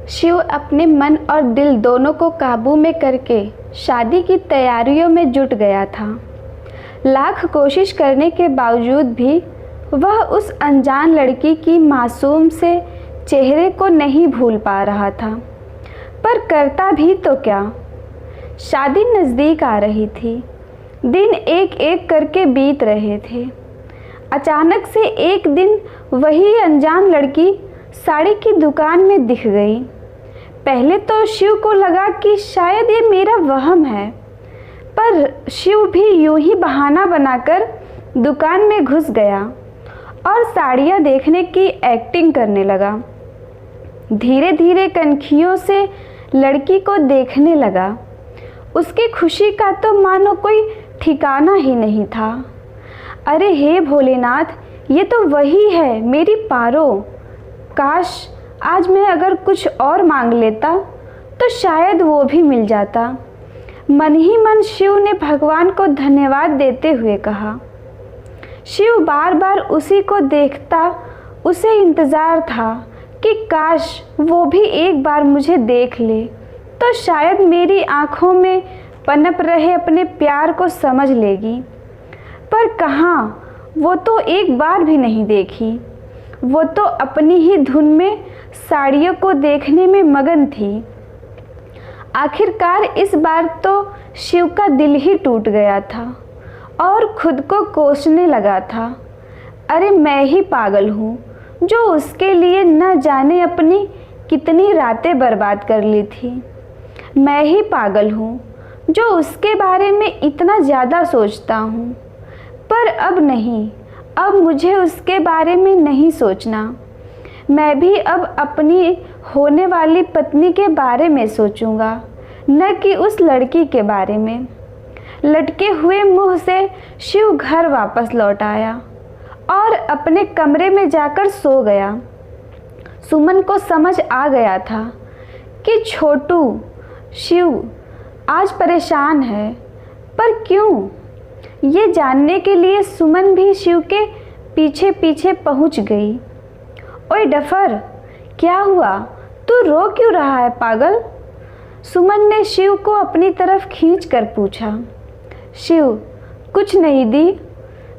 शिव अपने मन और दिल दोनों को काबू में करके शादी की तैयारियों में जुट गया था। लाख कोशिश करने के बावजूद भी वह उस अनजान लड़की की मासूम से चेहरे को नहीं भूल पा रहा था। पर करता भी तो क्या। शादी नज़दीक आ रही थी। दिन एक एक करके बीत रहे थे। अचानक से एक दिन वही अनजान लड़की साड़ी की दुकान में दिख गई। पहले तो शिव को लगा कि शायद ये मेरा वहम है, पर शिव भी यूं ही बहाना बनाकर दुकान में घुस गया और साड़ियाँ देखने की एक्टिंग करने लगा। धीरे धीरे कनखियों से लड़की को देखने लगा। उसकी खुशी का तो मानो कोई ठिकाना ही नहीं था। अरे हे भोलेनाथ, ये तो वही है मेरी पारो। काश आज मैं अगर कुछ और मांग लेता तो शायद वो भी मिल जाता। मन ही मन शिव ने भगवान को धन्यवाद देते हुए कहा। शिव बार बार उसी को देखता। उसे इंतज़ार था कि काश वो भी एक बार मुझे देख ले तो शायद मेरी आँखों में पनप रहे अपने प्यार को समझ लेगी। पर कहाँ, वो तो एक बार भी नहीं देखी। वो तो अपनी ही धुन में साड़ियों को देखने में मगन थी। आखिरकार इस बार तो शिव का दिल ही टूट गया था और खुद को कोसने लगा था। अरे मैं ही पागल हूँ जो उसके लिए न जाने अपनी कितनी रातें बर्बाद कर ली थी। मैं ही पागल हूँ जो उसके बारे में इतना ज़्यादा सोचता हूँ। पर अब नहीं, अब मुझे उसके बारे में नहीं सोचना। मैं भी अब अपनी होने वाली पत्नी के बारे में सोचूंगा, न कि उस लड़की के बारे में। लटके हुए मुंह से शिव घर वापस लौट आया और अपने कमरे में जाकर सो गया। सुमन को समझ आ गया था कि छोटू शिव आज परेशान है, पर क्यों? ये जानने के लिए सुमन भी शिव के पीछे पीछे पहुंच गई। ओए डफर, क्या हुआ? तू रो क्यों रहा है पागल? सुमन ने शिव को अपनी तरफ खींच कर पूछा। शिव, कुछ नहीं दी।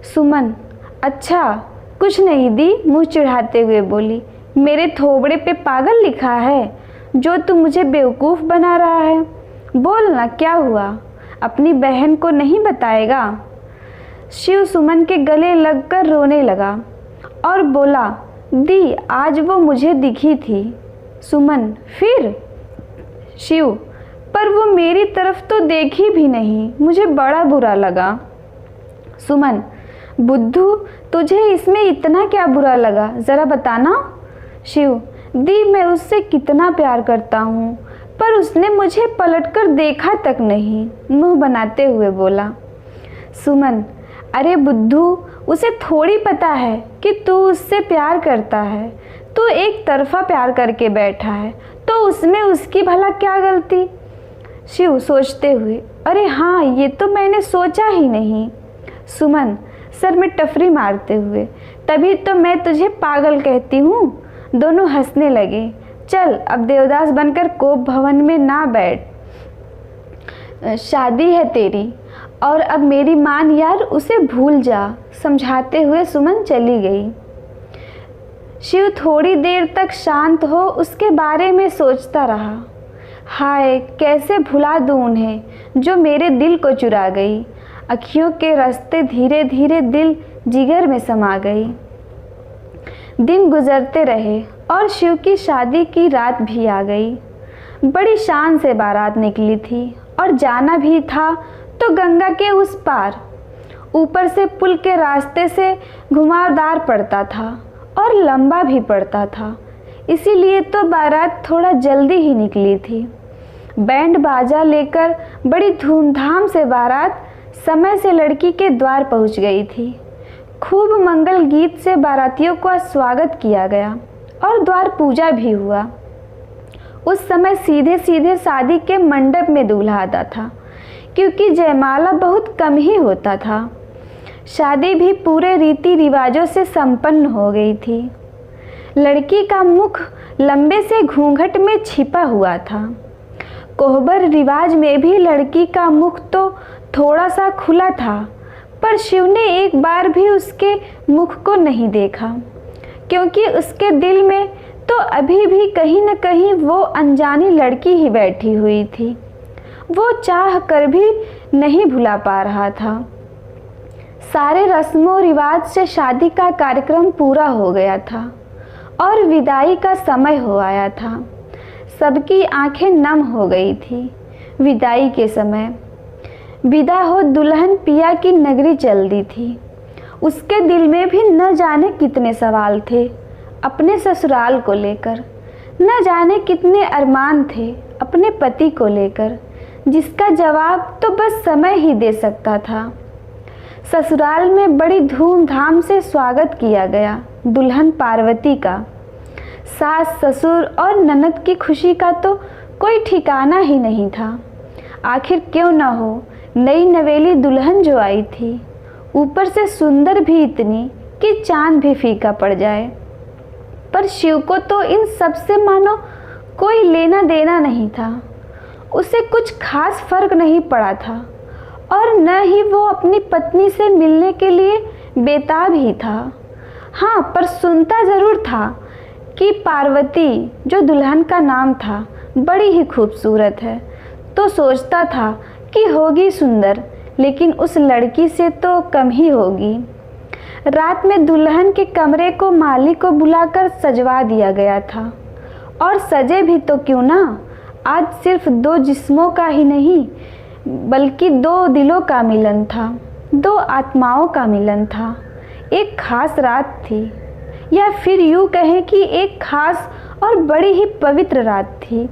सुमन, अच्छा कुछ नहीं दी, मुंह चिढ़ाते हुए बोली। मेरे थोबड़े पे पागल लिखा है जो तू मुझे बेवकूफ़ बना रहा है। बोल ना, क्या हुआ? अपनी बहन को नहीं बताएगा? शिव सुमन के गले लगकर रोने लगा और बोला, दी, आज वो मुझे दिखी थी। सुमन, फिर? शिव, पर वो मेरी तरफ तो देखी भी नहीं, मुझे बड़ा बुरा लगा। सुमन, बुद्धू, तुझे इसमें इतना क्या बुरा लगा, ज़रा बताना। शिव, दी, मैं उससे कितना प्यार करता हूँ, पर उसने मुझे पलटकर देखा तक नहीं, मुंह बनाते हुए बोला। सुमन, अरे बुद्धू, उसे थोड़ी पता है कि तू उससे प्यार करता है। तू एक तरफा प्यार करके बैठा है तो उसमें उसकी भला क्या गलती? शिव सोचते हुए, अरे हाँ, ये तो मैंने सोचा ही नहीं। सुमन सर में टफरी मारते हुए, तभी तो मैं तुझे पागल कहती हूँ। दोनों हंसने लगे। चल अब देवदास बनकर कोप भवन में ना बैठ, शादी है तेरी, और अब मेरी मान यार, उसे भूल जा, समझाते हुए सुमन चली गई। शिव थोड़ी देर तक शांत हो उसके बारे में सोचता रहा। हाय, कैसे भुला दूँ उन्हें जो मेरे दिल को चुरा गई। अखियों के रास्ते धीरे धीरे दिल जिगर में समा गई। दिन गुजरते रहे और शिव की शादी की रात भी आ गई। बड़ी शान से बारात निकली थी और जाना भी था तो गंगा के उस पार। ऊपर से पुल के रास्ते से घुमावदार पड़ता था और लंबा भी पड़ता था, इसीलिए तो बारात थोड़ा जल्दी ही निकली थी। बैंड बाजा लेकर बड़ी धूमधाम से बारात समय से लड़की के द्वार पहुंच गई थी। खूब मंगल गीत से बारातियों का स्वागत किया गया और द्वार पूजा भी हुआ। उस समय सीधे सीधे शादी के मंडप में दूल्हा आता था, क्योंकि जयमाला बहुत कम ही होता था। शादी भी पूरे रीति रिवाजों से संपन्न हो गई थी। लड़की का मुख लंबे से घूंघट में छिपा हुआ था। कोहबर रिवाज में भी लड़की का मुख तो थोड़ा सा खुला था, पर शिव ने एक बार भी उसके मुख को नहीं देखा, क्योंकि उसके दिल में तो अभी भी कहीं न कहीं वो अनजानी लड़की ही बैठी हुई थी। वो चाह कर भी नहीं भुला पा रहा था। सारे रस्मों रिवाज से शादी का कार्यक्रम पूरा हो गया था और विदाई का समय हो आया था। सबकी आंखें नम हो गई थी। विदाई के समय विदा हो दुल्हन पिया की नगरी चल दी थी। उसके दिल में भी न जाने कितने सवाल थे अपने ससुराल को लेकर, न जाने कितने अरमान थे अपने पति को लेकर, जिसका जवाब तो बस समय ही दे सकता था। ससुराल में बड़ी धूमधाम से स्वागत किया गया दुल्हन पार्वती का। सास ससुर और ननद की खुशी का तो कोई ठिकाना ही नहीं था। आखिर क्यों न हो, नई नवेली दुल्हन जो आई थी, ऊपर से सुंदर भी इतनी कि चांद भी फीका पड़ जाए। पर शिव को तो इन सब से मानो कोई लेना देना नहीं था। उसे कुछ खास फर्क नहीं पड़ा था और न ही वो अपनी पत्नी से मिलने के लिए बेताब ही था। हाँ, पर सुनता ज़रूर था कि पार्वती, जो दुल्हन का नाम था, बड़ी ही खूबसूरत है। तो सोचता था कि होगी सुंदर, लेकिन उस लड़की से तो कम ही होगी। रात में दुल्हन के कमरे को माली को बुलाकर सजवा दिया गया था। और सजे भी तो क्यों ना, आज सिर्फ दो जिस्मों का ही नहीं बल्कि दो दिलों का मिलन था, दो आत्माओं का मिलन था। एक खास रात थी, या फिर यूँ कहें कि एक खास और बड़ी ही पवित्र रात थी,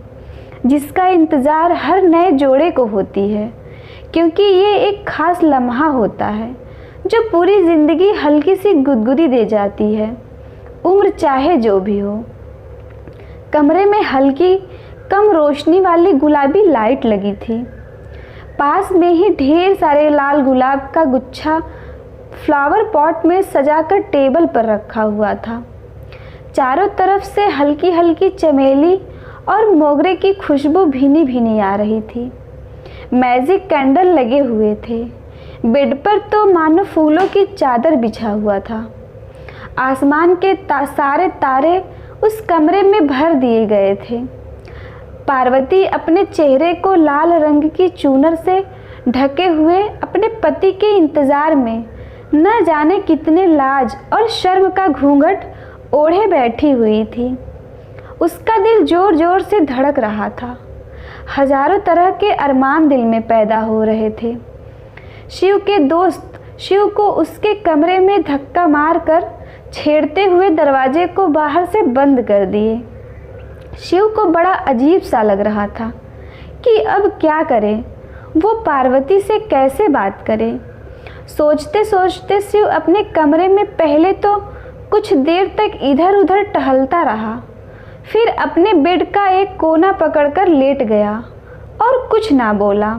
जिसका इंतज़ार हर नए जोड़े को होती है, क्योंकि ये एक खास लम्हा होता है जो पूरी ज़िंदगी हल्की सी गुदगुदी दे जाती है, उम्र चाहे जो भी हो। कमरे में हल्की कम रोशनी वाली गुलाबी लाइट लगी थी। पास में ही ढेर सारे लाल गुलाब का गुच्छा फ्लावर पॉट में सजाकर टेबल पर रखा हुआ था। चारों तरफ से हल्की हल्की चमेली और मोगरे की खुशबू भीनी भीनी आ रही थी। मैजिक कैंडल लगे हुए थे। बेड पर तो मानो फूलों की चादर बिछा हुआ था। आसमान के सारे तारे उस कमरे में भर दिए गए थे। पार्वती अपने चेहरे को लाल रंग की चूनर से ढके हुए अपने पति के इंतज़ार में न जाने कितने लाज और शर्म का घूंघट ओढ़े बैठी हुई थी। उसका दिल जोर जोर से धड़क रहा था। हजारों तरह के अरमान दिल में पैदा हो रहे थे। शिव के दोस्त शिव को उसके कमरे में धक्का मारकर छेड़ते हुए दरवाजे को बाहर से बंद कर दिए। शिव को बड़ा अजीब सा लग रहा था कि अब क्या करे, वो पार्वती से कैसे बात करे। सोचते सोचते शिव अपने कमरे में पहले तो कुछ देर तक इधर उधर टहलता रहा, फिर अपने बेड का एक कोना पकड़कर लेट गया और कुछ ना बोला।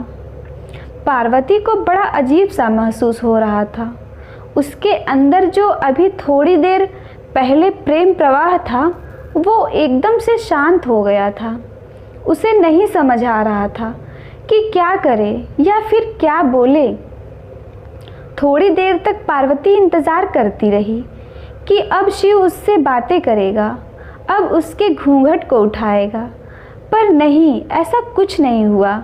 पार्वती को बड़ा अजीब सा महसूस हो रहा था। उसके अंदर जो अभी थोड़ी देर पहले प्रेम प्रवाह था, वो एकदम से शांत हो गया था। उसे नहीं समझ आ रहा था कि क्या करे या फिर क्या बोले। थोड़ी देर तक पार्वती इंतज़ार करती रही कि अब शिव उससे बातें करेगा, अब उसके घूंघट को उठाएगा, पर नहीं, ऐसा कुछ नहीं हुआ।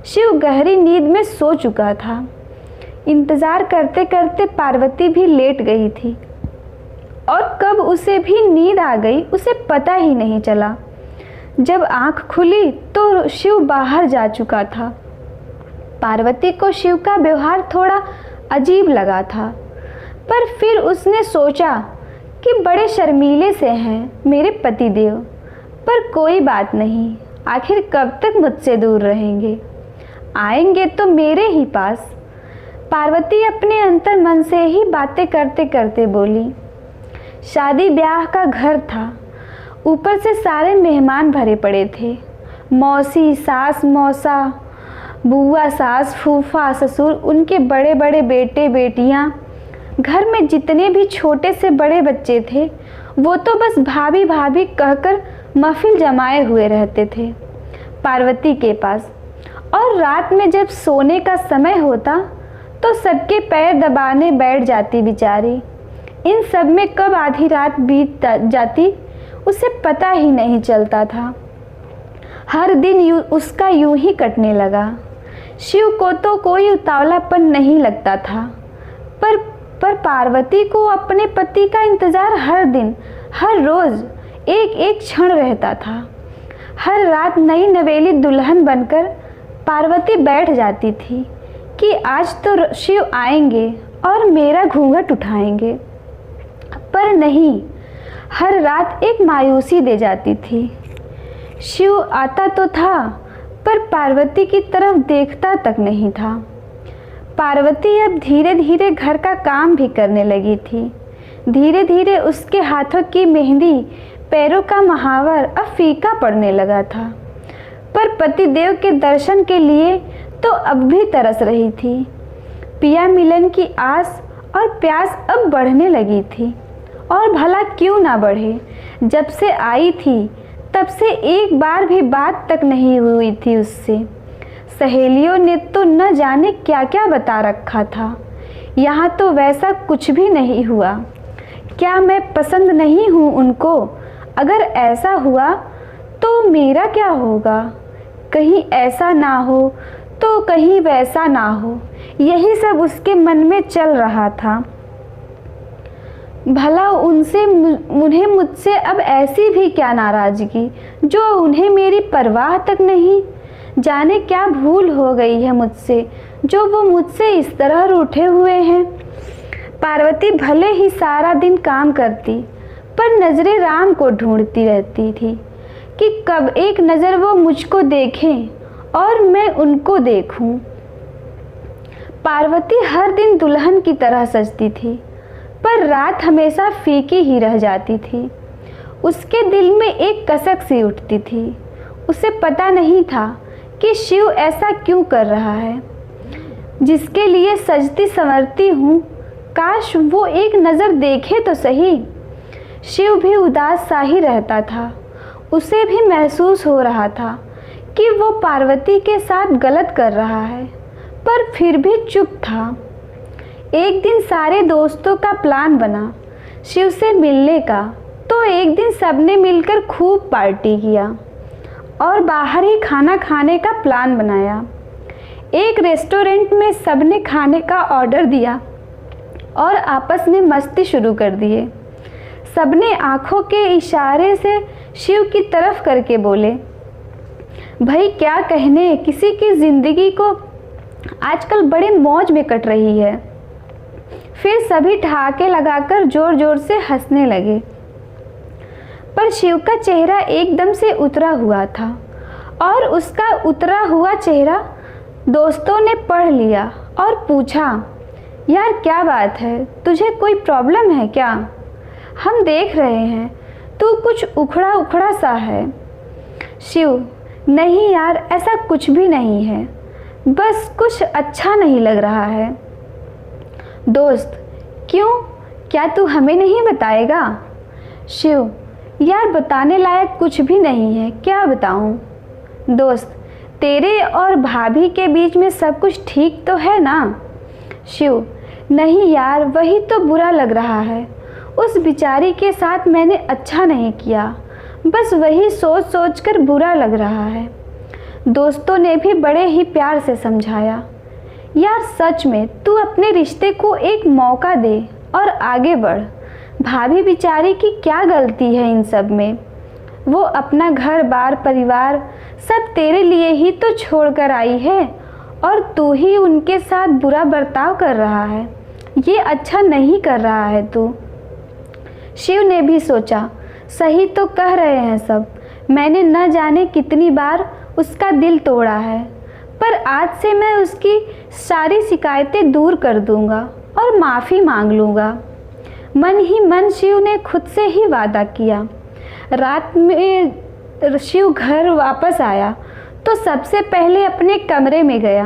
शिव गहरी नींद में सो चुका था। इंतज़ार करते करते पार्वती भी लेट गई थी और कब उसे भी नींद आ गई उसे पता ही नहीं चला। जब आँख खुली तो शिव बाहर जा चुका था। पार्वती को शिव का व्यवहार थोड़ा अजीब लगा था, पर फिर उसने सोचा कि बड़े शर्मीले से हैं मेरे पतिदेव, पर कोई बात नहीं, आखिर कब तक मुझसे दूर रहेंगे, आएंगे तो मेरे ही पास। पार्वती अपने अंतर मन से ही बातें करते करते बोली। शादी ब्याह का घर था, ऊपर से सारे मेहमान भरे पड़े थे। मौसी, सास, मौसा, बुआ, सास, फूफा, ससुर, उनके बड़े बड़े बेटे बेटियां, घर में जितने भी छोटे से बड़े बच्चे थे वो तो बस भाभी भाभी कहकर महफिल जमाए हुए रहते थे पार्वती के पास। और रात में जब सोने का समय होता तो सबके पैर दबाने बैठ जाती बेचारी। इन सब में कब आधी रात बीत जाती उसे पता ही नहीं चलता था। हर दिन उसका यूं ही कटने लगा। शिव को तो कोई उतावलापन नहीं लगता था, पर पार्वती को अपने पति का इंतज़ार हर दिन हर रोज़ एक एक क्षण रहता था। हर रात नई नवेली दुल्हन बनकर पार्वती बैठ जाती थी कि आज तो शिव आएंगे और मेरा घूंघट उठाएंगे, पर नहीं, हर रात एक मायूसी दे जाती थी। शिव आता तो था पर पार्वती की तरफ देखता तक नहीं था। पार्वती अब धीरे धीरे घर का काम भी करने लगी थी। धीरे धीरे उसके हाथों की मेहंदी, पैरों का महावर अब फीका पड़ने लगा था। पर पतिदेव के दर्शन के लिए तो अब भी तरस रही थी। पिया मिलन की आस और प्यास अब बढ़ने लगी थी। और भला क्यों ना बढ़े, जब से आई थी तब से एक बार भी बात तक नहीं हुई थी उससे। सहेलियों ने तो न जाने क्या क्या बता रखा था, यहाँ तो वैसा कुछ भी नहीं हुआ। क्या मैं पसंद नहीं हूँ उनको? अगर ऐसा हुआ तो मेरा क्या होगा? कहीं ऐसा ना हो तो कहीं वैसा ना हो, यही सब उसके मन में चल रहा था। भला उन्हें मुझसे अब ऐसी भी क्या नाराज़गी जो उन्हें मेरी परवाह तक नहीं। जाने क्या भूल हो गई है मुझसे जो वो मुझसे इस तरह रूठे हुए हैं। पार्वती भले ही सारा दिन काम करती पर नज़रें राम को ढूंढती रहती थी कि कब एक नज़र वो मुझको देखें और मैं उनको देखूं। पार्वती हर दिन दुल्हन की तरह सजती थी पर रात हमेशा फीकी ही रह जाती थी। उसके दिल में एक कसक सी उठती थी। उसे पता नहीं था कि शिव ऐसा क्यों कर रहा है। जिसके लिए सजती संवरती हूँ, काश वो एक नज़र देखे तो सही। शिव भी उदास सा ही रहता था। उसे भी महसूस हो रहा था कि वो पार्वती के साथ गलत कर रहा है, पर फिर भी चुप था। एक दिन सारे दोस्तों का प्लान बना शिव से मिलने का, तो एक दिन सबने मिलकर खूब पार्टी किया और बाहर ही खाना खाने का प्लान बनाया। एक रेस्टोरेंट में सबने खाने का ऑर्डर दिया और आपस में मस्ती शुरू कर दिए। सबने आंखों के इशारे से शिव की तरफ करके बोले, भाई क्या कहने, किसी की ज़िंदगी को आजकल बड़े मौज में कट रही है। फिर सभी ठहाके लगाकर जोर जोर से हंसने लगे। पर शिव का चेहरा एकदम से उतरा हुआ था और उसका उतरा हुआ चेहरा दोस्तों ने पढ़ लिया और पूछा, यार क्या बात है, तुझे कोई प्रॉब्लम है क्या? हम देख रहे हैं तू कुछ उखड़ा उखड़ा सा है। शिव, नहीं यार, ऐसा कुछ भी नहीं है, बस कुछ अच्छा नहीं लग रहा है। दोस्त, क्यों, क्या तू हमें नहीं बताएगा? शिव, यार बताने लायक कुछ भी नहीं है, क्या बताऊं? दोस्त, तेरे और भाभी के बीच में सब कुछ ठीक तो है ना? शिव, नहीं यार, वही तो बुरा लग रहा है। उस बेचारी के साथ मैंने अच्छा नहीं किया, बस वही सोच सोच कर बुरा लग रहा है। दोस्तों ने भी बड़े ही प्यार से समझाया, यार सच में तू अपने रिश्ते को एक मौका दे और आगे बढ़। भाभी बेचारी की क्या गलती है इन सब में? वो अपना घर बार परिवार सब तेरे लिए ही तो छोड़ कर आई है और तू ही उनके साथ बुरा बर्ताव कर रहा है। ये अच्छा नहीं कर रहा है तू। शिव ने भी सोचा, सही तो कह रहे हैं सब, मैंने न जाने कितनी बार उसका दिल तोड़ा है, पर आज से मैं उसकी सारी शिकायतें दूर कर दूंगा और माफ़ी मांग लूँगा। मन ही मन शिव ने खुद से ही वादा किया। रात में शिव घर वापस आया तो सबसे पहले अपने कमरे में गया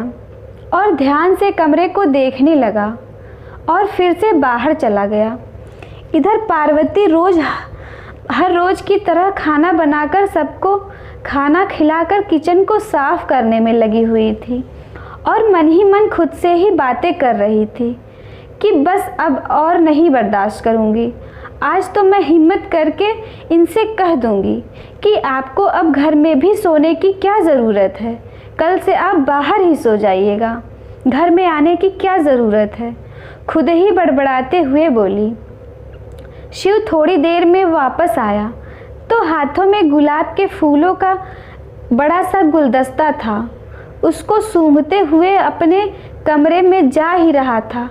और ध्यान से कमरे को देखने लगा और फिर से बाहर चला गया। इधर पार्वती रोज़ हर रोज़ की तरह खाना बनाकर सबको खाना खिलाकर किचन को साफ करने में लगी हुई थी और मन ही मन खुद से ही बातें कर रही थी कि बस अब और नहीं बर्दाश्त करूँगी। आज तो मैं हिम्मत करके इनसे कह दूँगी कि आपको अब घर में भी सोने की क्या ज़रूरत है, कल से आप बाहर ही सो जाइएगा, घर में आने की क्या ज़रूरत है। खुद ही बड़बड़ाते हुए बोली। शिव थोड़ी देर में वापस आया तो हाथों में गुलाब के फूलों का बड़ा सा गुलदस्ता था। उसको सूंघते हुए अपने कमरे में जा ही रहा था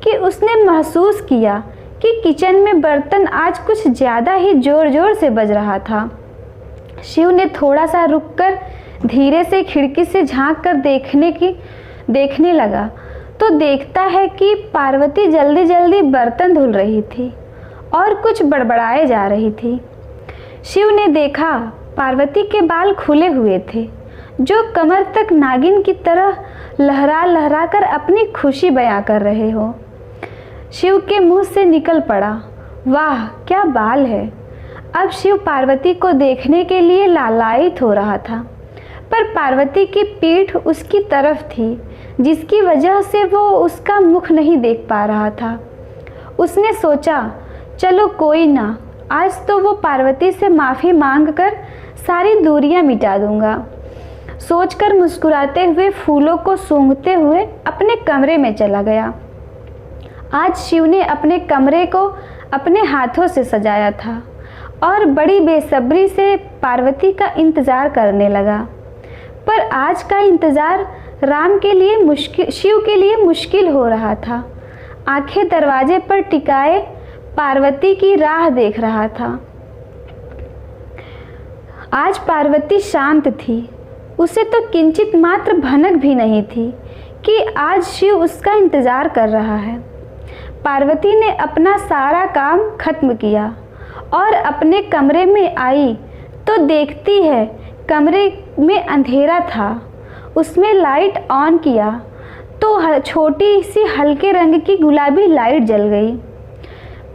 कि उसने महसूस किया कि किचन में बर्तन आज कुछ ज़्यादा ही ज़ोर ज़ोर से बज रहा था। शिव ने थोड़ा सा रुककर धीरे से खिड़की से झांक कर देखने लगा तो देखता है कि पार्वती जल्दी जल्दी बर्तन धुल रही थी और कुछ बड़बड़ाए जा रही थी। शिव ने देखा पार्वती के बाल खुले हुए थे जो कमर तक नागिन की तरह लहरा लहरा कर अपनी खुशी बयां कर रहे हो। शिव के मुंह से निकल पड़ा, वाह क्या बाल है। अब शिव पार्वती को देखने के लिए लालायित हो रहा था, पर पार्वती की पीठ उसकी तरफ थी जिसकी वजह से वो उसका मुख नहीं देख पा रहा था। उसने सोचा चलो कोई ना, आज तो वो पार्वती से माफ़ी मांगकर सारी दूरियां मिटा दूंगा। सोचकर मुस्कुराते हुए फूलों को सूंघते हुए अपने कमरे में चला गया। आज शिव ने अपने कमरे को अपने हाथों से सजाया था और बड़ी बेसब्री से पार्वती का इंतज़ार करने लगा। पर आज का इंतज़ार शिव के लिए मुश्किल हो रहा था। आंखें दरवाजे पर टिकाए पार्वती की राह देख रहा था। आज पार्वती शांत थी, उसे तो किंचित मात्र भनक भी नहीं थी कि आज शिव उसका इंतज़ार कर रहा है। पार्वती ने अपना सारा काम खत्म किया और अपने कमरे में आई तो देखती है कमरे में अंधेरा था। उसमें लाइट ऑन किया तो छोटी सी हल्के रंग की गुलाबी लाइट जल गई।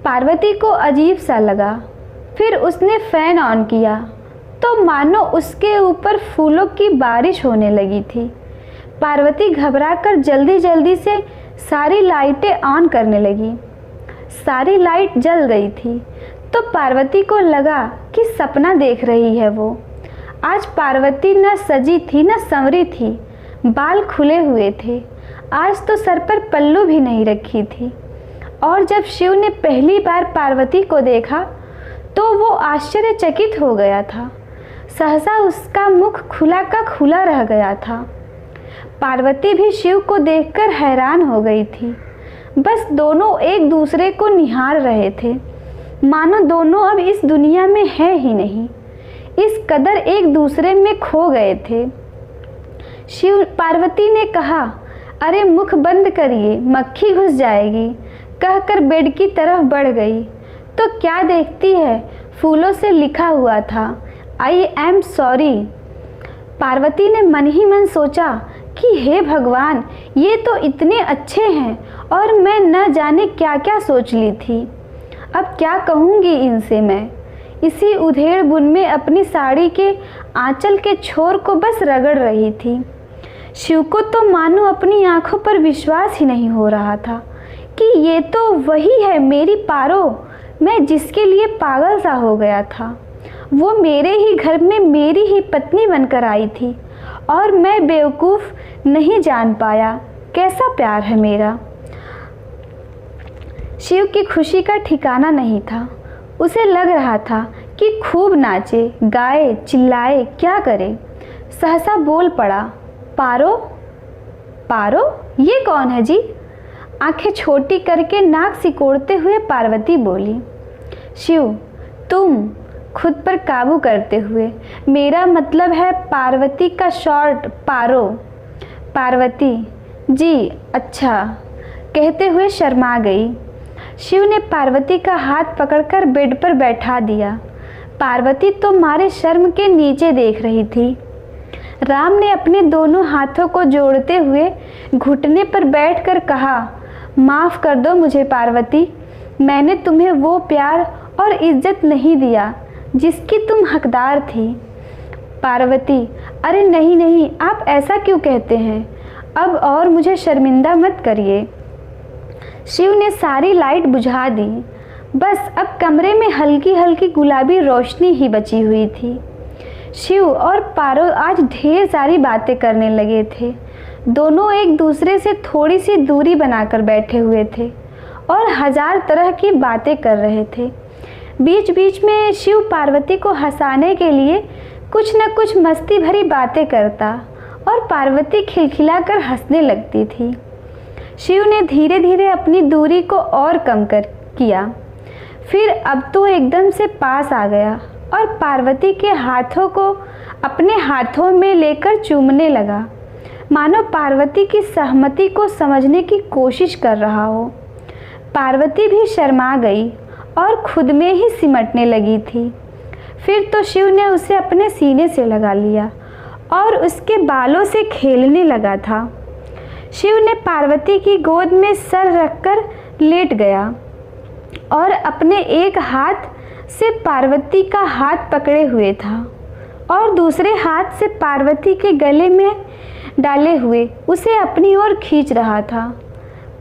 पार्वती को अजीब सा लगा। फिर उसने फ़ैन ऑन किया तो मानो उसके ऊपर फूलों की बारिश होने लगी थी। पार्वती घबराकर जल्दी जल्दी से सारी लाइटें ऑन करने लगी। सारी लाइट जल गई थी तो पार्वती को लगा कि सपना देख रही है वो। आज पार्वती न सजी थी न संवरी थी, बाल खुले हुए थे। आज तो सर पर पल्लू भी नहीं रखी थी। और जब शिव ने पहली बार पार्वती को देखा तो वो आश्चर्यचकित हो गया था। सहसा उसका मुख खुला का खुला रह गया था। पार्वती भी शिव को देखकर हैरान हो गई थी। बस दोनों एक दूसरे को निहार रहे थे, मानो दोनों अब इस दुनिया में है ही नहीं, इस कदर एक दूसरे में खो गए थे। पार्वती ने कहा, अरे मुख बंद करिए, मक्खी घुस जाएगी, कहकर बेड की तरफ बढ़ गई तो क्या देखती है, फूलों से लिखा हुआ था, आई एम सॉरी। पार्वती ने मन ही मन सोचा कि हे भगवान, ये तो इतने अच्छे हैं और मैं न जाने क्या क्या सोच ली थी। अब क्या कहूँगी इनसे मैं। इसी उधेड़ बुन में अपनी साड़ी के आंचल के छोर को बस रगड़ रही थी। शिव को तो मानो अपनी आंखों पर विश्वास ही नहीं हो रहा था कि ये तो वही है मेरी पारो, मैं जिसके लिए पागल सा हो गया था। वो मेरे ही घर में मेरी ही पत्नी बनकर आई थी और मैं बेवकूफ़ नहीं जान पाया कैसा प्यार है मेरा। शिव की खुशी का ठिकाना नहीं था। उसे लग रहा था कि खूब नाचे, गाए, चिल्लाए, क्या करे। सहसा बोल पड़ा, पारो, पारो, ये कौन है जी? आंखें छोटी करके नाक सिकोड़ते हुए पार्वती बोली। शिव, तुम खुद पर काबू करते हुए, मेरा मतलब है पार्वती का शॉर्ट पारो। पार्वती, जी अच्छा, कहते हुए शर्मा गई। शिव ने पार्वती का हाथ पकड़कर बेड पर बैठा दिया। पार्वती तो मारे शर्म के नीचे देख रही थी। राम ने अपने दोनों हाथों को जोड़ते हुए घुटने पर बैठकर कहा, माफ़ कर दो मुझे पार्वती, मैंने तुम्हें वो प्यार और इज्जत नहीं दिया जिसकी तुम हकदार थी। पार्वती, अरे नहीं नहीं, आप ऐसा क्यों कहते हैं? अब और मुझे शर्मिंदा मत करिए। शिव ने सारी लाइट बुझा दी। बस अब कमरे में हल्की हल्की गुलाबी रोशनी ही बची हुई थी। शिव और पारो आज ढेर सारी बातें करने लगे थे। दोनों एक दूसरे से थोड़ी सी दूरी बनाकर बैठे हुए थे और हजार तरह की बातें कर रहे थे। बीच बीच में शिव पार्वती को हंसाने के लिए कुछ न कुछ मस्ती भरी बातें करता और पार्वती खिलखिलाकर हंसने लगती थी। शिव ने धीरे धीरे अपनी दूरी को और कम किया। फिर अब तो एकदम से पास आ गया और पार्वती के हाथों को अपने हाथों में लेकर चूमने लगा, मानो पार्वती की सहमति को समझने की कोशिश कर रहा हो। पार्वती भी शर्मा गई और खुद में ही सिमटने लगी थी। फिर तो शिव ने उसे अपने सीने से लगा लिया और उसके बालों से खेलने लगा था। शिव ने पार्वती की गोद में सर रखकर लेट गया और अपने एक हाथ से पार्वती का हाथ पकड़े हुए था और दूसरे हाथ से पार्वती के गले में डाले हुए उसे अपनी ओर खींच रहा था।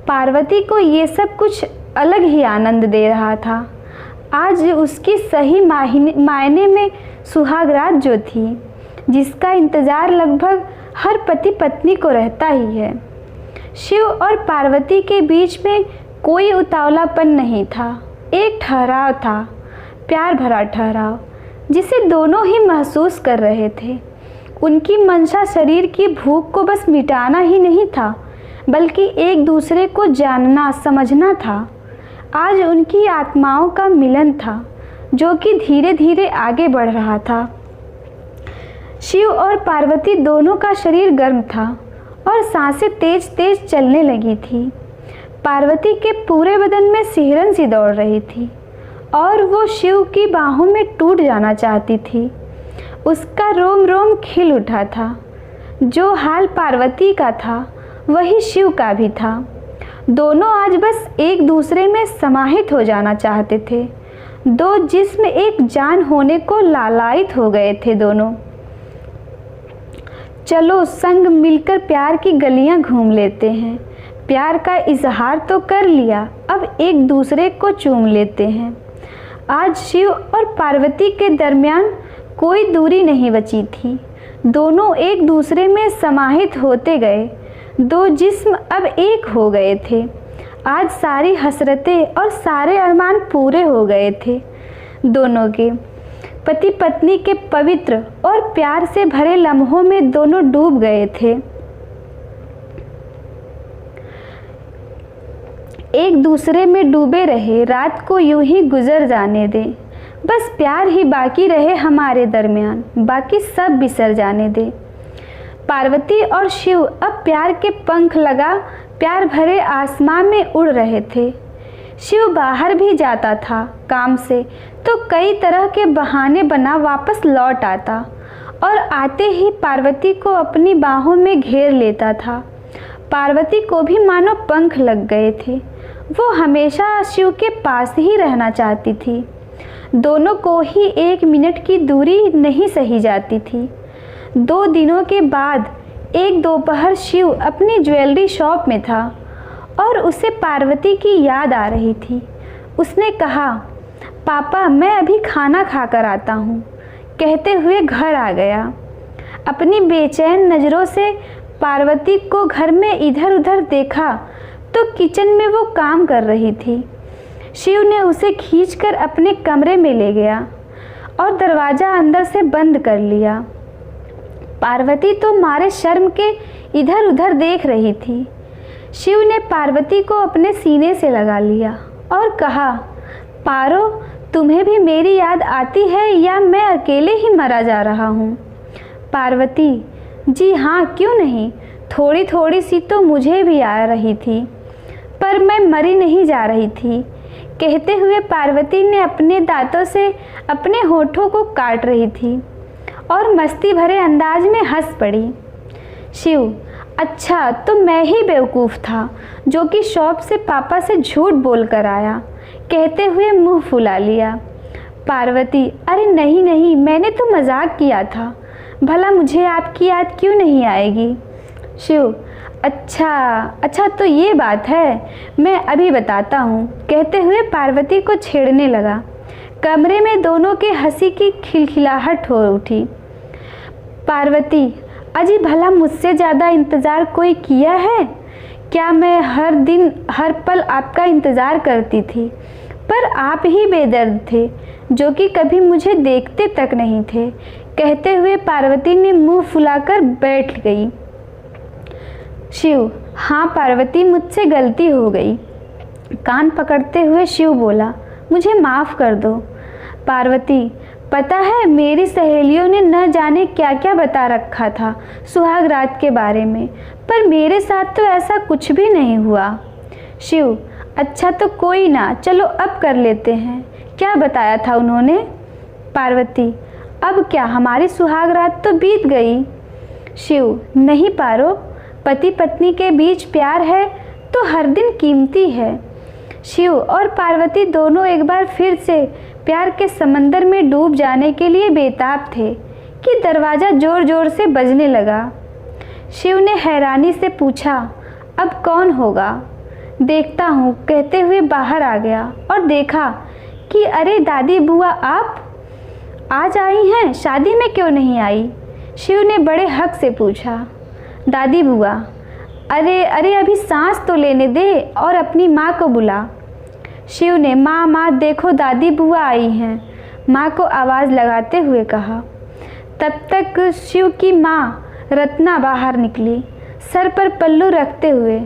पार्वती को ये सब कुछ अलग ही आनंद दे रहा था। आज उसकी सही मायने में सुहागरात जो थी, जिसका इंतज़ार लगभग हर पति पत्नी को रहता ही है। शिव और पार्वती के बीच में कोई उतावलापन नहीं था। एक ठहराव था, प्यार भरा ठहराव, जिसे दोनों ही महसूस कर रहे थे। उनकी मंशा शरीर की भूख को बस मिटाना ही नहीं था, बल्कि एक दूसरे को जानना समझना था। आज उनकी आत्माओं का मिलन था, जो कि धीरे धीरे आगे बढ़ रहा था। शिव और पार्वती दोनों का शरीर गर्म था और सांसें तेज तेज चलने लगी थी। पार्वती के पूरे बदन में सिहरन सी दौड़ रही थी और वो शिव की बाहों में टूट जाना चाहती थी। उसका रोम रोम खिल उठा था। जो हाल पार्वती का था वही शिव का भी था। दोनों आज बस एक दूसरे में समाहित हो जाना चाहते थे। दो जिस्म एक जान होने को लालायित हो गए थे दोनों। चलो संग मिलकर प्यार की गलियां घूम लेते हैं। प्यार का इजहार तो कर लिया, अब एक दूसरे को चूम लेते हैं। आज शिव और पार्वती के दरमियान कोई दूरी नहीं बची थी। दोनों एक दूसरे में समाहित होते गए। दो जिस्म अब एक हो गए थे। आज सारी हसरतें और सारे अरमान पूरे हो गए थे। दोनों के पति पत्नी के पवित्र और प्यार से भरे लम्हों में दोनों डूब गए थे। एक दूसरे में डूबे रहे, रात को यूं ही गुजर जाने दे। बस प्यार ही बाकी रहे हमारे दरमियान, बाकी सब बिसर जाने दे। पार्वती और शिव अब प्यार के पंख लगा प्यार भरे आसमां में उड़ रहे थे। शिव बाहर भी जाता था काम से तो कई तरह के बहाने बना वापस लौट आता और आते ही पार्वती को अपनी बाहों में घेर लेता था। पार्वती को भी मानो पंख लग गए थे। वो हमेशा शिव के पास ही रहना चाहती थी। दोनों को ही एक मिनट की दूरी नहीं सही जाती थी। 2 दिनों के बाद एक दोपहर शिव अपनी ज्वेलरी शॉप में था और उसे पार्वती की याद आ रही थी। उसने कहा, पापा मैं अभी खाना खाकर आता हूँ, कहते हुए घर आ गया। अपनी बेचैन नज़रों से पार्वती को घर में इधर उधर देखा तो किचन में वो काम कर रही थी। शिव ने उसे खींचकर अपने कमरे में ले गया और दरवाज़ा अंदर से बंद कर लिया। पार्वती तो मारे शर्म के इधर उधर देख रही थी। शिव ने पार्वती को अपने सीने से लगा लिया और कहा, पारो तुम्हें भी मेरी याद आती है या मैं अकेले ही मरा जा रहा हूँ? पार्वती, जी हाँ क्यों नहीं, थोड़ी थोड़ी सी तो मुझे भी आ रही थी, पर मैं मरी नहीं जा रही थी। कहते हुए पार्वती ने अपने दांतों से अपने होठों को काट रही थी और मस्ती भरे अंदाज में हंस पड़ी। शिव, अच्छा तो मैं ही बेवकूफ़ था जो कि शॉप से पापा से झूठ बोल कर आया, कहते हुए मुंह फुला लिया। पार्वती, अरे नहीं नहीं, मैंने तो मजाक किया था, भला मुझे आपकी याद क्यों नहीं आएगी। शिव, अच्छा अच्छा, तो ये बात है, मैं अभी बताता हूँ, कहते हुए पार्वती को छेड़ने लगा। कमरे में दोनों के हंसी की खिलखिलाहट हो उठी। पार्वती, अजी भला मुझसे ज़्यादा इंतज़ार कोई किया है क्या? मैं हर दिन हर पल आपका इंतज़ार करती थी, पर आप ही बेदर्द थे, जो कि कभी मुझे देखते तक नहीं थे। कहते हुए पार्वती ने मुंह फुलाकर बैठ गई। शिव, हाँ पार्वती, मुझसे गलती हो गई। कान पकड़ते हुए शिव बोला, मुझे माफ़ कर दो। पार्वती, पता है मेरी सहेलियों ने न जाने क्या क्या बता रखा था सुहाग रात के बारे में, पर मेरे साथ तो ऐसा कुछ भी नहीं हुआ। शिव, अच्छा तो कोई ना, चलो अब कर लेते हैं, क्या बताया था उन्होंने? पार्वती, अब क्या, हमारी सुहाग रात तो बीत गई। शिव, नहीं पारो, पति पत्नी के बीच प्यार है तो हर दिन कीमती है। शिव और पार्वती दोनों एक बार फिर से प्यार के समंदर में डूब जाने के लिए बेताब थे कि दरवाज़ा ज़ोर ज़ोर से बजने लगा। शिव ने हैरानी से पूछा, अब कौन होगा? देखता हूँ, कहते हुए बाहर आ गया और देखा कि अरे दादी बुआ, आप आज आई हैं, शादी में क्यों नहीं आई? शिव ने बड़े हक से पूछा। दादी बुआ, अरे अरे अभी सांस तो लेने दे और अपनी माँ को बुला। शिव ने माँ माँ देखो दादी बुआ आई हैं, माँ को आवाज़ लगाते हुए कहा। तब तक शिव की माँ रत्ना बाहर निकली, सर पर पल्लू रखते हुए।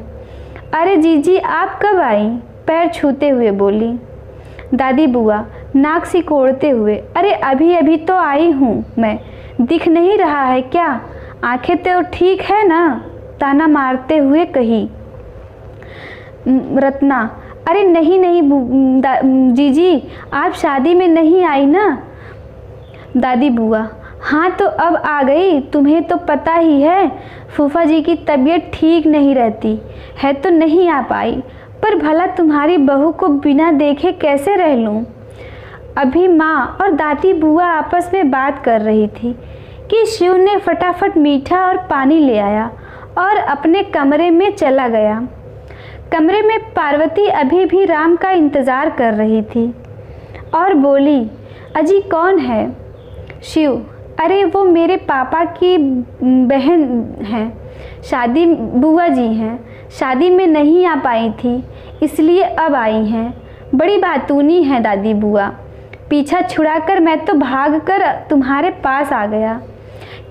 अरे जीजी, आप कब आई? पैर छूते हुए बोली। दादी बुआ नाक सिकोड़ते हुए, अरे अभी अभी तो आई हूँ मैं, दिख नहीं रहा है क्या? आंखें तो ठीक है ना? ताना मारते हुए कही। रत्ना, अरे नहीं नहीं जीजी, आप शादी में नहीं आई ना? दादी बुआ, हाँ तो अब आ गई, तुम्हें तो पता ही है फूफा जी की तबीयत ठीक नहीं रहती है तो नहीं आ पाई, पर भला तुम्हारी बहू को बिना देखे कैसे रह लूँ? अभी माँ और दादी बुआ आपस में बात कर रही थी कि शिव ने फटाफट मीठा और पानी ले आया और अपने कमरे में चला गया। कमरे में पार्वती अभी भी राम का इंतज़ार कर रही थी और बोली, अजी कौन है? शिव, अरे वो मेरे पापा की बहन हैं, शादी बुआ जी हैं, शादी में नहीं आ पाई थी इसलिए अब आई हैं, बड़ी बातूनी है दादी बुआ, पीछा छुड़ाकर मैं तो भागकर तुम्हारे पास आ गया।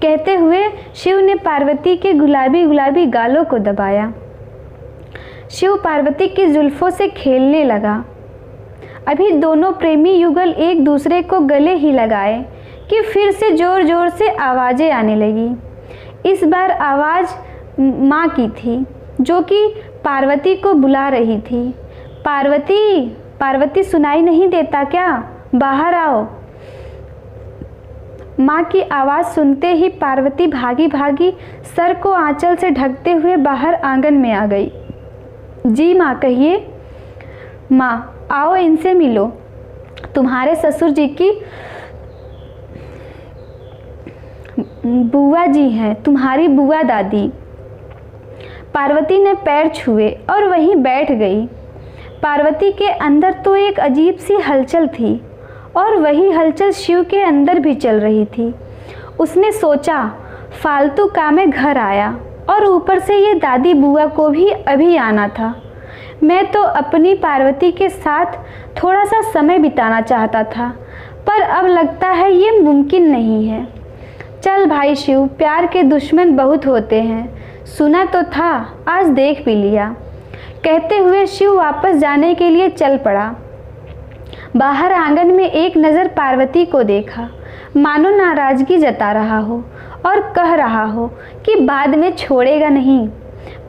कहते हुए शिव ने पार्वती के गुलाबी गुलाबी गालों को दबाया। शिव पार्वती की जुल्फ़ों से खेलने लगा। अभी दोनों प्रेमी युगल एक दूसरे को गले ही लगाए कि फिर से ज़ोर ज़ोर से आवाज़ें आने लगी। इस बार आवाज़ माँ की थी, जो कि पार्वती को बुला रही थी। पार्वती, पार्वती, सुनाई नहीं देता क्या? बाहर आओ। माँ की आवाज़ सुनते ही पार्वती भागी भागी सर को आंचल से ढकते हुए बाहर आंगन में आ गई। जी माँ, कहिए। माँ, आओ इनसे मिलो, तुम्हारे ससुर जी की बुआ जी हैं, तुम्हारी बुआ दादी। पार्वती ने पैर छुए और वहीं बैठ गई। पार्वती के अंदर तो एक अजीब सी हलचल थी और वही हलचल शिव के अंदर भी चल रही थी। उसने सोचा, फालतू काम में घर आया और ऊपर से ये दादी बुआ को भी अभी आना था। मैं तो अपनी पार्वती के साथ थोड़ा सा समय बिताना चाहता था, पर अब लगता है ये मुमकिन नहीं है। चल भाई शिव, प्यार के दुश्मन बहुत होते हैं, सुना तो था, आज देख भी लिया। कहते हुए शिव वापस जाने के लिए चल पड़ा। बाहर आंगन में एक नज़र पार्वती को देखा, मानो नाराज़गी जता रहा हो और कह रहा हो कि बाद में छोड़ेगा नहीं।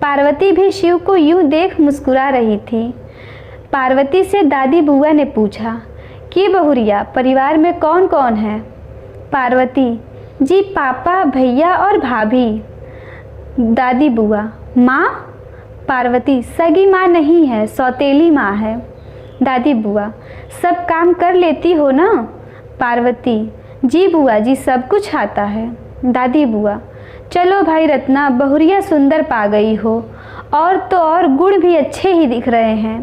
पार्वती भी शिव को यूं देख मुस्कुरा रही थी। पार्वती से दादी बुआ ने पूछा कि बहुरिया, परिवार में कौन कौन है? पार्वती, जी पापा, भैया और भाभी। दादी बुआ, माँ? पार्वती, सगी माँ नहीं है, सौतेली माँ है। दादी बुआ, सब काम कर लेती हो ना? पार्वती, जी बुआ जी, सब कुछ आता है। दादी बुआ, चलो भाई रत्ना, बहुरिया सुंदर पा गई हो, और तो और गुड़ भी अच्छे ही दिख रहे हैं।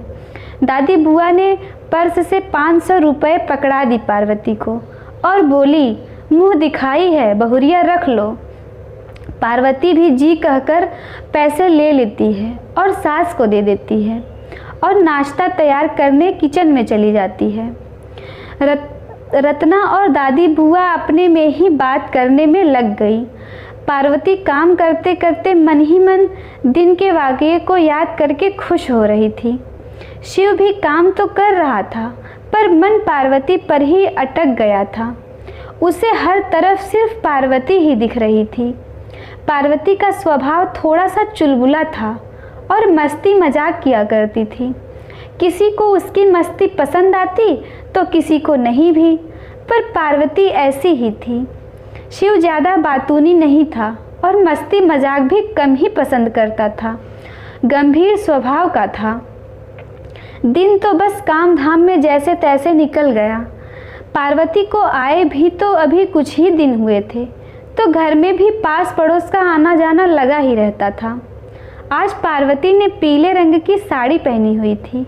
दादी बुआ ने पर्स से 500 रुपये पकड़ा दी पार्वती को और बोली, मुंह दिखाई है, बहुरिया रख लो। पार्वती भी जी कहकर पैसे ले लेती है और सास को दे देती है और नाश्ता तैयार करने किचन में चली जाती है। रत्ना और दादी बुआ अपने में ही बात करने में लग गई। पार्वती काम करते करते मन ही मन दिन के वाक़ये को याद करके खुश हो रही थी। शिव भी काम तो कर रहा था, पर मन पार्वती पर ही अटक गया था। उसे हर तरफ सिर्फ पार्वती ही दिख रही थी। पार्वती का स्वभाव थोड़ा सा चुलबुला था और मस्ती मजाक किया करती थी। किसी को उसकी मस्ती पसंद आती तो किसी को नहीं भी, पर पार्वती ऐसी ही थी। शिव ज़्यादा बातूनी नहीं था और मस्ती मजाक भी कम ही पसंद करता था, गंभीर स्वभाव का था। दिन तो बस काम धाम में जैसे तैसे निकल गया। पार्वती को आए भी तो अभी कुछ ही दिन हुए थे, तो घर में भी पास पड़ोस का आना जाना लगा ही रहता था। आज पार्वती ने पीले रंग की साड़ी पहनी हुई थी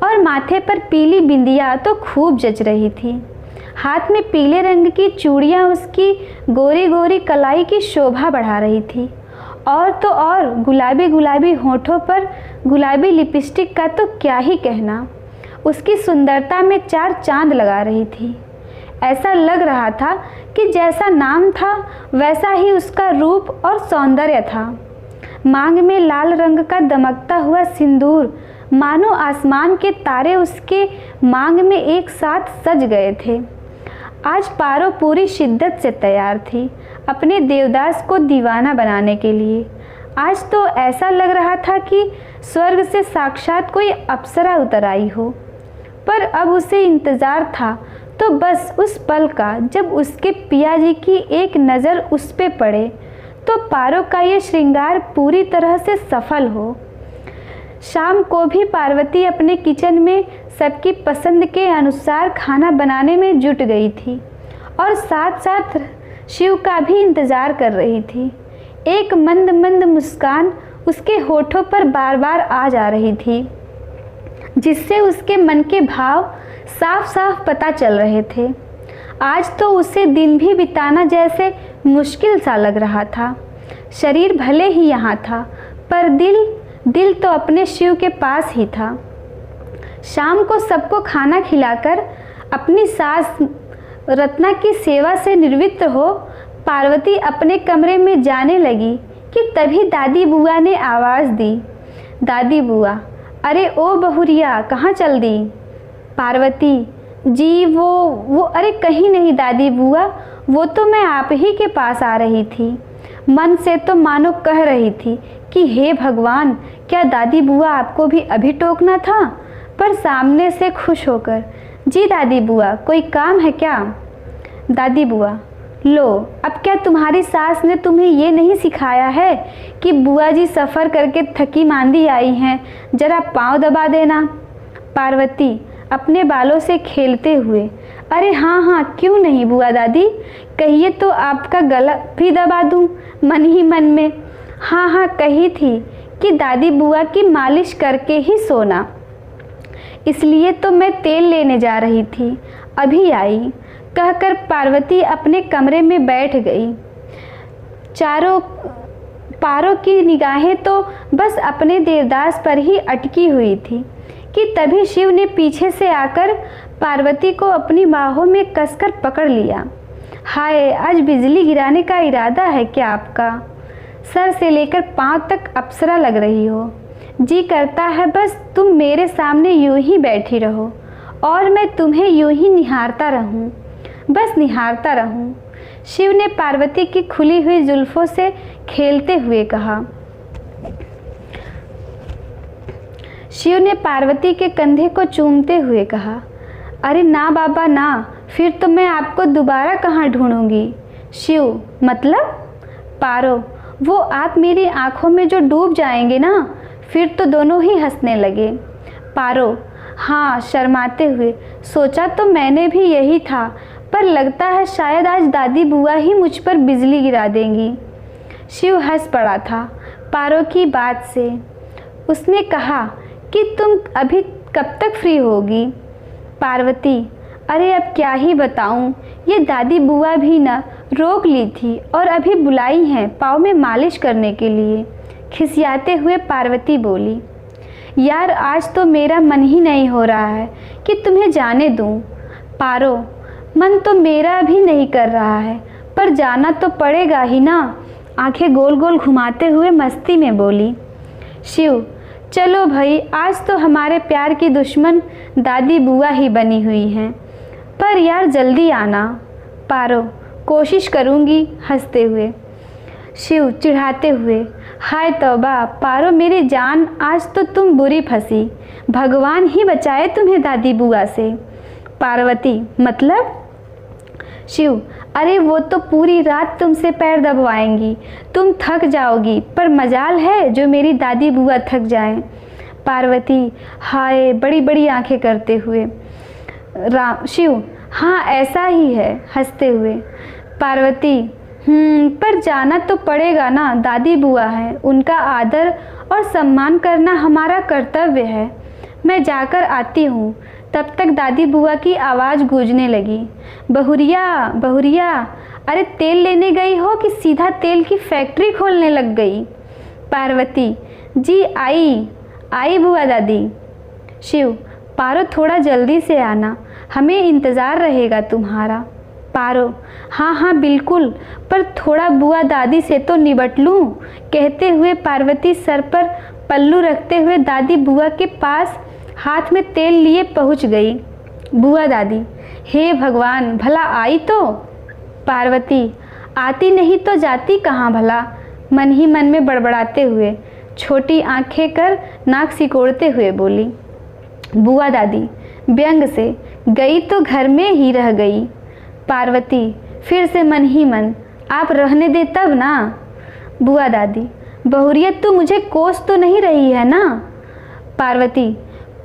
और माथे पर पीली बिंदिया तो खूब जच रही थी। हाथ में पीले रंग की चूड़ियाँ उसकी गोरी गोरी कलाई की शोभा बढ़ा रही थी, और तो और गुलाबी गुलाबी होठों पर गुलाबी लिपस्टिक का तो क्या ही कहना, उसकी सुंदरता में 4 चांद लगा रही थी। ऐसा लग रहा था कि जैसा नाम था वैसा ही उसका रूप और सौंदर्य था। मांग में लाल रंग का दमकता हुआ सिंदूर, मानो आसमान के तारे उसके मांग में एक साथ सज गए थे। आज पारो पूरी शिद्दत से तैयार थी अपने देवदास को दीवाना बनाने के लिए। आज तो ऐसा लग रहा था कि स्वर्ग से साक्षात कोई अप्सरा उतर आई हो। पर अब उसे इंतज़ार था तो बस उस पल का, जब उसके पिया जी की एक नज़र उस पे पड़े तो पारो का ये श्रृंगार पूरी तरह से सफल हो। शाम को भी पार्वती अपने किचन में सबकी पसंद के अनुसार खाना बनाने में जुट गई थी और साथ साथ शिव का भी इंतज़ार कर रही थी। एक मंद मंद मुस्कान उसके होठों पर बार बार आ जा रही थी, जिससे उसके मन के भाव साफ साफ पता चल रहे थे। आज तो उसे दिन भी बिताना जैसे मुश्किल सा लग रहा था। शरीर भले ही यहाँ था, पर दिल तो अपने शिव के पास ही था। शाम को सबको खाना खिलाकर अपनी सास रत्ना की सेवा से निवृत्त हो पार्वती अपने कमरे में जाने लगी कि तभी दादी बुआ ने आवाज़ दी, दादी बुआ, अरे ओ बहुरिया, कहाँ चल दी? पार्वती, जी वो अरे कहीं नहीं दादी बुआ, वो तो मैं आप ही के पास आ रही थी। मन से तो मानो कह रही थी कि हे भगवान, क्या दादी बुआ आपको भी अभी टोकना था? पर सामने से खुश होकर, जी दादी बुआ, कोई काम है क्या? दादी बुआ, लो, अब क्या तुम्हारी सास ने तुम्हें ये नहीं सिखाया है कि बुआ जी सफ़र करके थकी मांदी आई हैं, जरा पाँव दबा देना? पार्वती अपने बालों से खेलते हुए, अरे हाँ हाँ, क्यों नहीं बुआ दादी, कहिए तो आपका गला भी दबा दूँ मन ही मन में। हाँ हाँ, कही थी कि दादी बुआ की मालिश करके ही सोना, इसलिए तो मैं तेल लेने जा रही थी, अभी आई, कहकर पार्वती अपने कमरे में बैठ गई। पारों की निगाहें तो बस अपने देवदास पर ही अटकी हुई थी कि तभी शिव ने पीछे से आकर पार्वती को अपनी बाहों में कसकर पकड़ लिया। हाय, आज बिजली गिराने का इरादा है क्या आपका? सर से लेकर पांव तक अप्सरा लग रही हो। जी करता है बस तुम मेरे सामने यूं ही बैठी रहो और मैं तुम्हें यूं ही निहारता रहूं, बस निहारता रहूं। शिव ने पार्वती की खुली हुई जुल्फों से खेलते हुए कहा। शिव ने पार्वती के कंधे को चूमते हुए कहा, अरे ना बाबा ना, फिर तो मैं आपको दोबारा कहाँ ढूंढूंगी? शिव, मतलब? पारो, वो आप मेरी आंखों में जो डूब जाएंगे ना, फिर तो दोनों ही हंसने लगे। पारो, हाँ, शर्माते हुए, सोचा तो मैंने भी यही था, पर लगता है शायद आज दादी बुआ ही मुझ पर बिजली गिरा देंगी। शिव हंस पड़ा था पारो की बात से। उसने कहा कि तुम अभी कब तक फ्री होगी? पार्वती, अरे अब क्या ही बताऊं, ये दादी बुआ भी न रोक ली थी और अभी बुलाई हैं पाँव में मालिश करने के लिए। खिसियाते हुए पार्वती बोली, यार आज तो मेरा मन ही नहीं हो रहा है कि तुम्हें जाने दूं। पारो, मन तो मेरा भी नहीं कर रहा है, पर जाना तो पड़ेगा ही ना। आंखें गोल गोल घुमाते हुए मस्ती में बोली। शिव, चलो भाई, आज तो हमारे प्यार की दुश्मन दादी बुआ ही बनी हुई हैं, पर यार जल्दी आना। पारो, कोशिश करूँगी हंसते हुए। शिव चिढ़ाते हुए, हाय तौबा पारो मेरी जान, आज तो तुम बुरी फंसी, भगवान ही बचाए तुम्हें दादी बुआ से। पार्वती, मतलब? शिव, अरे वो तो पूरी रात तुमसे पैर दबवाएंगी, तुम थक जाओगी, पर मजाल है जो मेरी दादी बुआ थक जाएं। पार्वती, हाय बड़ी बड़ी आंखें करते हुए। शिव, हाँ ऐसा ही है हंसते हुए। पार्वती, पर जाना तो पड़ेगा ना, दादी बुआ है, उनका आदर और सम्मान करना हमारा कर्तव्य है। मैं जाकर आती हूँ। तब तक दादी बुआ की आवाज़ गूंजने लगी, बहुरिया बहुरिया, अरे तेल लेने गई हो कि सीधा तेल की फैक्ट्री खोलने लग गई? पार्वती, जी आई बुआ दादी। शिव, पारो थोड़ा जल्दी से आना, हमें इंतज़ार रहेगा तुम्हारा। पारो, हाँ बिल्कुल, पर थोड़ा बुआ दादी से तो निबट लूँ। कहते हुए पार्वती सर पर पल्लू रखते हुए दादी बुआ के पास हाथ में तेल लिए पहुँच गई। बुआ दादी, हे भगवान, भला आई तो? पार्वती, आती नहीं तो जाती कहाँ भला? मन ही मन में बड़बड़ाते हुए छोटी आंखें कर नाक सिकोड़ते हुए बोली। बुआ दादी व्यंग से, गई तो घर में ही रह गई। पार्वती फिर से मन ही मन, आप रहने दे तब ना। बुआ दादी, बहुरिया तू मुझे कोस तो नहीं रही है ना? पार्वती,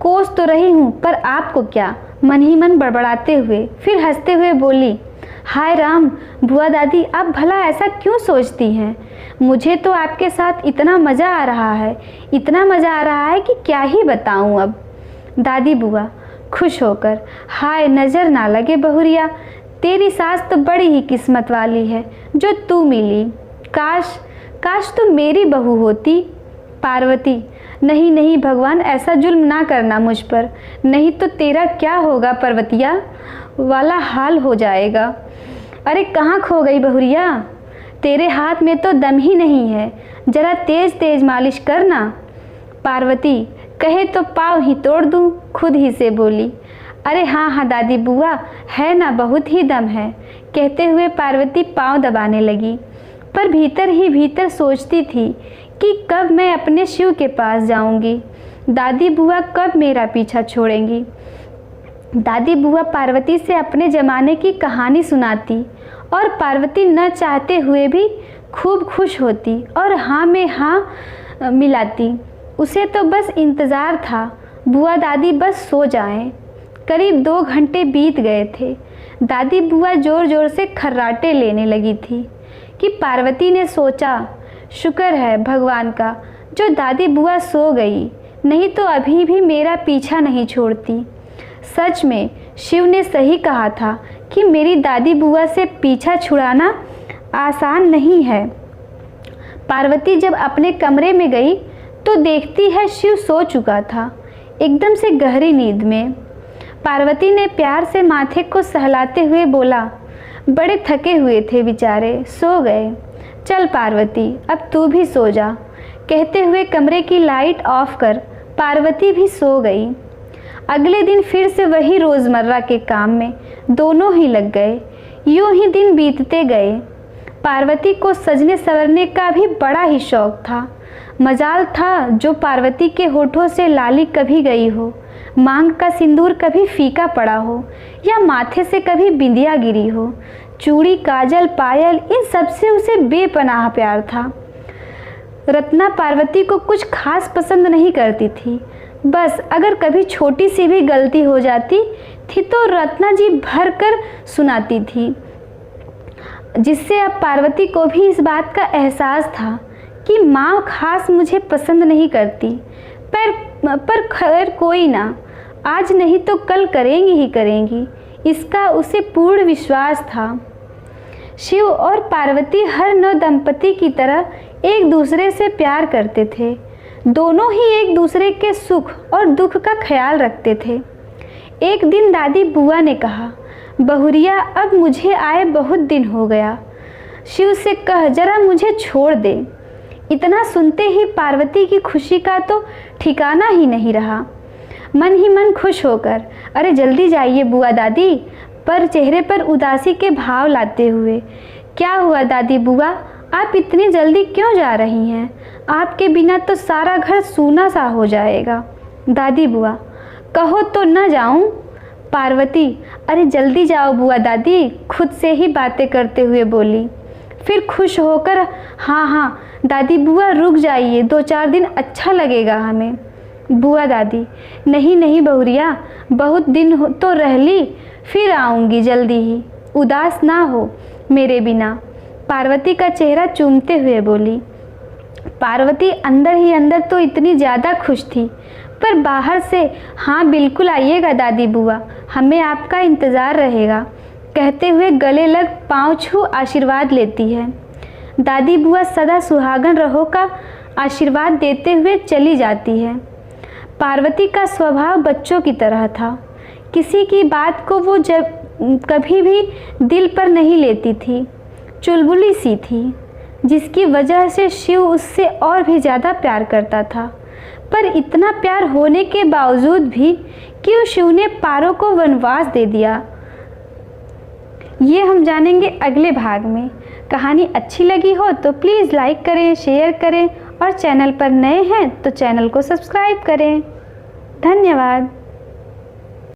कोस तो रही हूँ, पर आपको क्या? मन ही मन बड़बड़ाते हुए फिर हंसते हुए बोली, हाय राम, बुआ दादी आप भला ऐसा क्यों सोचती हैं? मुझे तो आपके साथ इतना मज़ा आ रहा है, इतना मज़ा आ रहा है कि क्या ही बताऊँ अब। दादी बुआ खुश होकर, हाय नज़र ना लगे बहुरिया, तेरी सास तो बड़ी ही किस्मत वाली है जो तू मिली। काश तू मेरी बहू होती। पार्वती, नहीं भगवान, ऐसा जुल्म ना करना मुझ पर, नहीं तो तेरा क्या होगा पर्वतिया वाला हाल हो जाएगा। अरे कहाँ खो गई बहुरिया? तेरे हाथ में तो दम ही नहीं है, जरा तेज तेज मालिश करना। पार्वती, कहे तो पाँव ही तोड़ दूँ, खुद ही से बोली। अरे हाँ दादी बुआ, है ना, बहुत ही दम है। कहते हुए पार्वती पाँव दबाने लगी, पर भीतर ही भीतर सोचती थी कि कब मैं अपने शिव के पास जाऊंगी, दादी बुआ कब मेरा पीछा छोड़ेंगी। दादी बुआ पार्वती से अपने ज़माने की कहानी सुनाती और पार्वती न चाहते हुए भी खूब खुश होती और हाँ में हाँ मिलाती। उसे तो बस इंतज़ार था, बुआ दादी बस सो जाएं। करीब 2 घंटे बीत गए थे। दादी बुआ ज़ोर ज़ोर से खर्राटे लेने लगी थी कि पार्वती ने सोचा, शुक्र है भगवान का जो दादी बुआ सो गई, नहीं तो अभी भी मेरा पीछा नहीं छोड़ती। सच में शिव ने सही कहा था कि मेरी दादी बुआ से पीछा छुड़ाना आसान नहीं है। पार्वती जब अपने कमरे में गई तो देखती है शिव सो चुका था, एकदम से गहरी नींद में। पार्वती ने प्यार से माथे को सहलाते हुए बोला, बड़े थके हुए थे बेचारे, सो गए। चल पार्वती, अब तू भी सो जा। कहते हुए कमरे की लाइट ऑफ कर पार्वती भी सो गई। अगले दिन फिर से वही रोज़मर्रा के काम में दोनों ही लग गए। यूं ही दिन बीतते गए। पार्वती को सजने संवरने का भी बड़ा ही शौक था। मजाल था जो पार्वती के होठों से लाली कभी गई हो, मांग का सिंदूर कभी फीका पड़ा हो, या माथे से कभी बिंदिया गिरी हो। चूड़ी, काजल, पायल, इन सब से उसे बेपनाह प्यार था। रत्ना पार्वती को कुछ खास पसंद नहीं करती थी, बस अगर कभी छोटी सी भी गलती हो जाती थी तो रत्ना जी भर कर सुनाती थी, जिससे अब पार्वती को भी इस बात का एहसास था कि माँ खास मुझे पसंद नहीं करती, पर खैर कोई ना, आज नहीं तो कल करेंगी ही करेंगी, इसका उसे पूर्ण विश्वास था। शिव और पार्वती हर नव दंपति की तरह एक दूसरे से प्यार करते थे। दोनों ही एक दूसरे के सुख और दुख का ख्याल रखते थे। एक दिन दादी बुआ ने कहा, बहुरिया अब मुझे आए बहुत दिन हो गया, शिव से कह जरा मुझे छोड़ दे। इतना सुनते ही पार्वती की खुशी का तो ठिकाना ही नहीं रहा। मन ही मन खुश होकर, अरे जल्दी जाइए बुआ दादी, पर चेहरे पर उदासी के भाव लाते हुए, क्या हुआ दादी बुआ, आप इतनी जल्दी क्यों जा रही हैं? आपके बिना तो सारा घर सूना सा हो जाएगा। दादी बुआ, कहो तो न जाऊं? पार्वती, अरे जल्दी जाओ बुआ दादी, खुद से ही बातें करते हुए बोली। फिर खुश होकर, हाँ हाँ दादी बुआ रुक जाइए, 2-4 दिन अच्छा लगेगा हमें। बुआ दादी, नहीं नहीं बहुरिया, बहुत दिन तो रह ली, फिर आऊँगी जल्दी ही, उदास ना हो मेरे बिना। पार्वती का चेहरा चूमते हुए बोली। पार्वती अंदर ही अंदर तो इतनी ज़्यादा खुश थी, पर बाहर से, हाँ बिल्कुल आइएगा दादी बुआ, हमें आपका इंतज़ार रहेगा, कहते हुए गले लग पाँव छू आशीर्वाद लेती है। दादी बुआ सदा सुहागन रहो का आशीर्वाद देते हुए चली जाती है। पार्वती का स्वभाव बच्चों की तरह था, किसी की बात को वो जब कभी भी दिल पर नहीं लेती थी, चुलबुली सी थी, जिसकी वजह से शिव उससे और भी ज़्यादा प्यार करता था। पर इतना प्यार होने के बावजूद भी क्यों शिव ने पारो को वनवास दे दिया, ये हम जानेंगे अगले भाग में। कहानी अच्छी लगी हो तो प्लीज़ लाइक करें, शेयर करें और चैनल पर नए हैं तो चैनल को सब्सक्राइब करें। धन्यवाद।